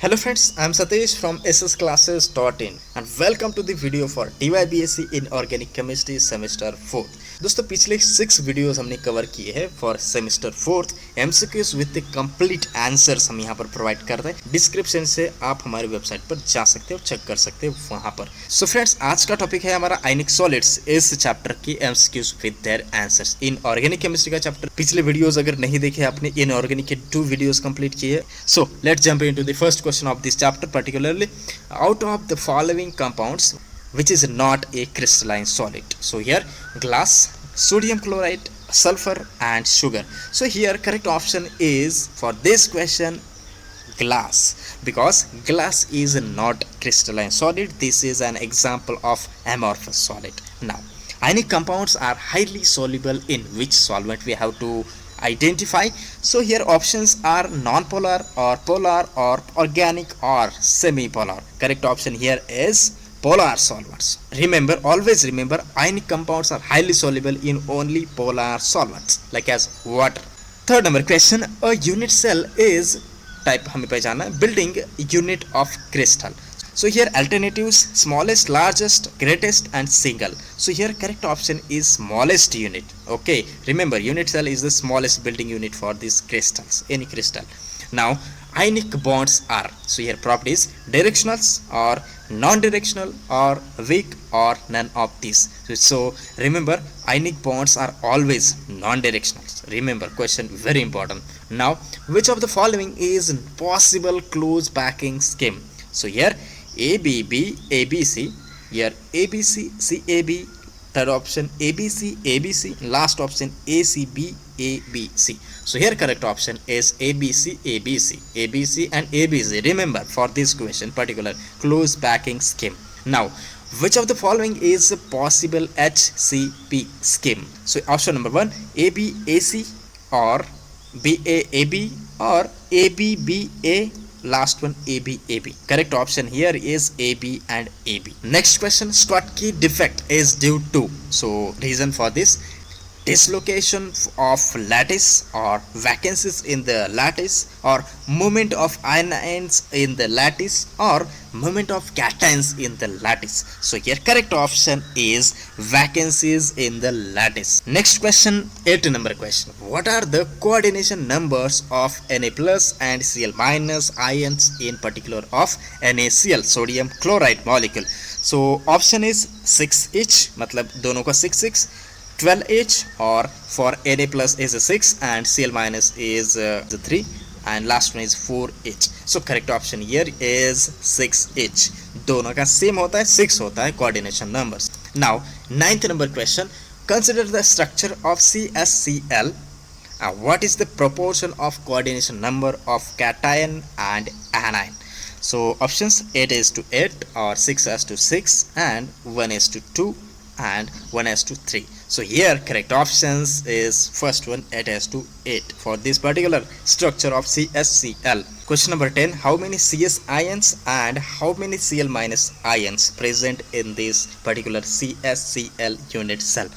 Hello friends, I am Satish from ssclasses.in and welcome to the video for DYBSc in Organic Chemistry semester 4th। दोस्तों पिछले 6 videos हमने cover किए हैं for semester 4th MCQs with the complete answers हम यहाँ पर provide कर रहे हैं। डिस्क्रिप्शन से आप हमारी वेबसाइट पर जा सकते हो, चेक कर सकते हो वहाँ पर। सो फ्रेंड्स, आज का टॉपिक है हमारा आयनिक सॉलिड्स, इस चैप्टर की MCQs with their answers in organic chemistry का चैप्टर। पिछले वीडियोस अगर नहीं देखे आपने, इन ऑर्गेनिक के 2 वीडियोस कंप्लीट किए। So let's jump into the first question of this chapter, particularly out of the following compounds which is not a crystalline solid. So here glass, sodium chloride, sulfur and sugar. So here correct option is for this question glass, because glass is not crystalline solid. This is an example of amorphous solid. Now ionic compounds are highly soluble in which solvent we have to identify. So here options are non-polar or polar or organic or semi-polar. Correct option here is polar solvents. Remember, always remember, ionic compounds are highly soluble in only polar solvents like as water. Third number question, a unit cell is type हमें पहचानना है building unit of crystal. So here alternatives smallest, largest, greatest and single. So here correct option is smallest unit. Okay, remember unit cell is the smallest building unit for these crystals, any crystal. Now ionic bonds are, so here properties directional or non-directional or weak or none of these. So remember ionic bonds are always non-directional. Remember, question very important. Now which of the following is possible close packing scheme? So here ABB ABC, here ABC CAB, third option ABC ABC, last option ACB ABC. So here correct option is ABC ABC, ABC and ABC. Remember for this question particular close packing scheme. Now which of the following is a possible HCP scheme? So option number 1 ABAC or BAAB or ABBA, last one ABAB. Correct option here is AB and AB. Next question, Schottky defect is due to, so reason for this, dislocation of lattice or vacancies in the lattice or movement of ions in the lattice or movement of cations in the lattice. So here correct option is vacancies in the lattice. Next question, 8 number question, what are the coordination numbers of Na plus and Cl minus ions in particular of NaCl sodium chloride molecule? So option is 6 each, मतलब दोनों का 6 6, 12H, or for Na plus is 6 and Cl minus is 3 and last one is 4H. So correct option here is 6H. दोनों का same होता है, 6 होता है coordination numbers. Now 9th number question, consider the structure of CSCl. What is the proportion of coordination number of cation and anion? So options 8 is to 8 or 6 is to 6 and 1 is to 2 and 1 is to 3. So here correct options is first one, 8 is to 8 for this particular structure of CSCl. Question number 10, how many CS ions and how many Cl minus ions present in this particular CSCl unit cell?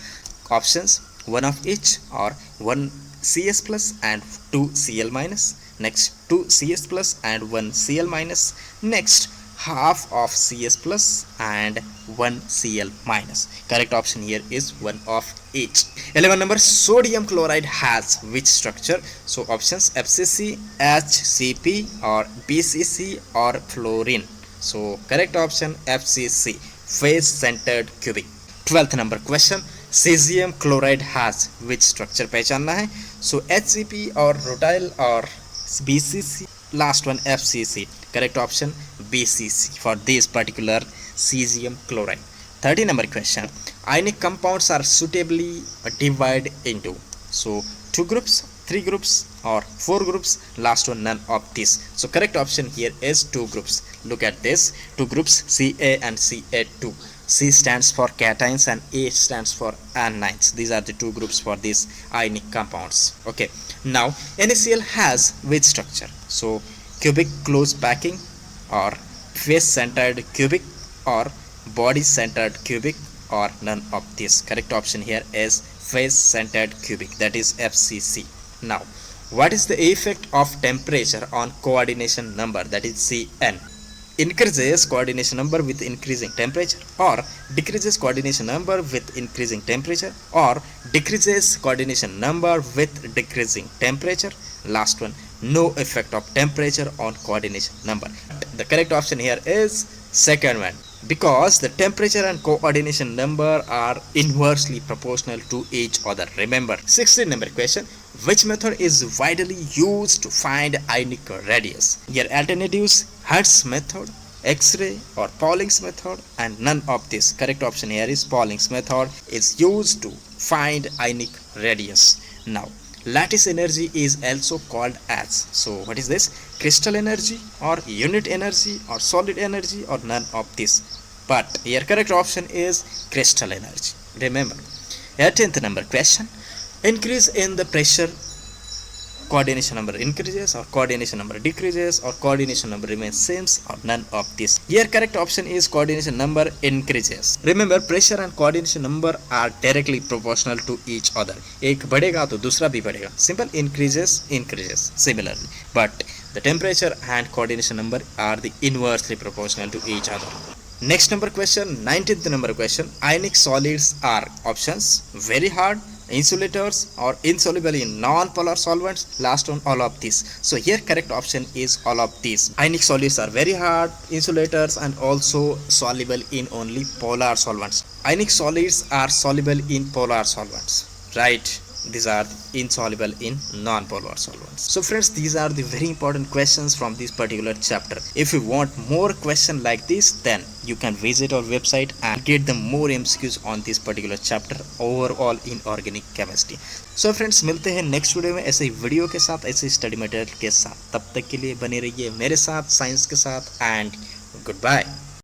Options 1 of each or 1 CS plus and 2 Cl minus, next 2 CS plus and 1 Cl minus, next half of CS plus and 1 Cl minus. Correct option here is 1 of each. 11 number, sodium chloride has which structure? So options FCC, HCP or BCC or fluorine. So correct option FCC, face centered cubic. 12th number question, cesium chloride has which structure? पहचानना है. So HCP or rutile or BCC, last one FCC. Correct option BCC for this particular cesium chloride. 30 number question, ionic compounds are suitably divided into, so 2 groups, 3 groups or 4 groups, last one none of this. So correct option here is 2 groups. Look at this, 2 groups Ca and Ca2. C stands for cations and A stands for anions. These are the 2 groups for these ionic compounds. Okay, now NaCl has which structure? So cubic close packing or face centered cubic or body centered cubic or none of this. Correct option here is face centered cubic, that is FCC. Now What is the effect of temperature on coordination number, that is Cn? Increases coordination number with increasing temperature, or decreases coordination number with increasing temperature, or decreases coordination number with decreasing temperature. Last one, no effect of temperature on coordination number. The correct option here is second one, because the temperature and coordination number are inversely proportional to each other. Remember. 16 number question, which method is widely used to find ionic radius? Here alternatives: Hertz method, X-ray, or Pauling's method, and none of this. Correct option here is Pauling's method is used to find ionic radius. Now lattice energy is also called as, so what is this? Crystal energy, or unit energy, or solid energy, or none of this. But here correct option is crystal energy. Remember. 18th number question, increase in the pressure, coordination number increases, or coordination number decreases, or coordination number remains same, or none of this. Here correct option is coordination number increases. Remember, pressure and coordination number are directly proportional to each other. एक बढ़ेगा तो दूसरा भी बढ़ेगा. Simple. Increases similarly, but the temperature and coordination number are the inversely proportional to each other. Next number question, 19th number question, ionic solids are options: very hard, insulators, or insoluble in non-polar solvents. Last one, all of these. So here correct option is all of these. Ionic solids are very hard, insulators, and also soluble in only polar solvents. Ionic solids are soluble in polar solvents, right? These are insoluble in non-polar solvents. So friends, these are the very important questions from this particular chapter. If you want more questions like this, then you can visit our website and get the more MCQs on this particular chapter overall in organic chemistry. So friends, मिलते हैं next video में ऐसे ही video के साथ, ऐसे study material के साथ. तब तक के लिए बने रहिए मेरे साथ, साइंस के साथ, एंड गुड बाय.